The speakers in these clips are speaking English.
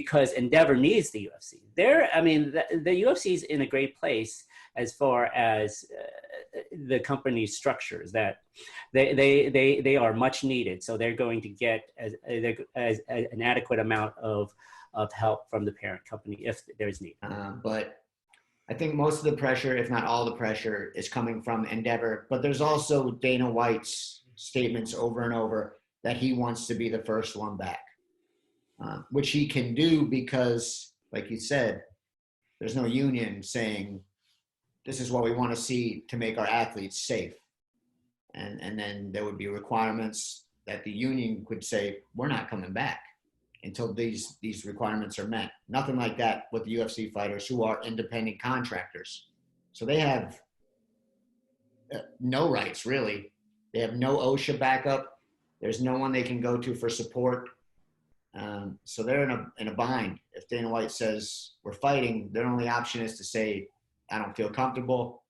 because Endeavor needs the UFC. The UFC is in a great place as far as the company's structures, that they are much needed. So they're going to get as an adequate amount of help from the parent company if there's need. But I think most of the pressure, if not all the pressure, is coming from Endeavor. But there's also Dana White's statements over and over that he wants to be the first one back, which he can do because, like you said, there's no union saying this is what we want to see to make our athletes safe. And then there would be requirements that the union could say, we're not coming back until these requirements are met. Nothing like that with the UFC fighters who are independent contractors. So they have no rights, really. They have no OSHA backup. There's no one they can go to for support. So they're in a bind. If Dana White says we're fighting, their only option is to say, I don't feel comfortable.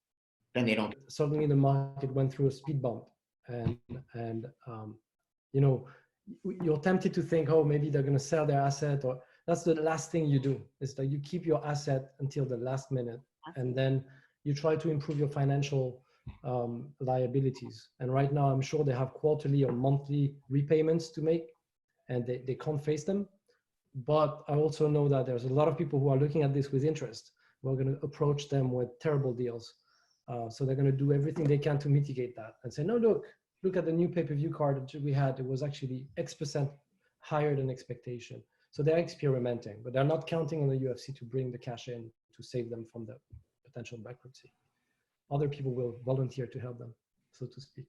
Then they don't. Suddenly the market went through a speed bump, and you're tempted to think, oh, maybe they're going to sell their asset, or that's the last thing you do. It's like you keep your asset until the last minute, and then you try to improve your financial liabilities. And right now, I'm sure they have quarterly or monthly repayments to make, and they can't face them. But I also know that there's a lot of people who are looking at this with interest. We're going to approach them with terrible deals. So they're going to do everything they can to mitigate that and say, no, look at the new pay-per-view card that we had. It was actually X% higher than expectation. So they're experimenting, but they're not counting on the UFC to bring the cash in to save them from the potential bankruptcy. Other people will volunteer to help them, so to speak.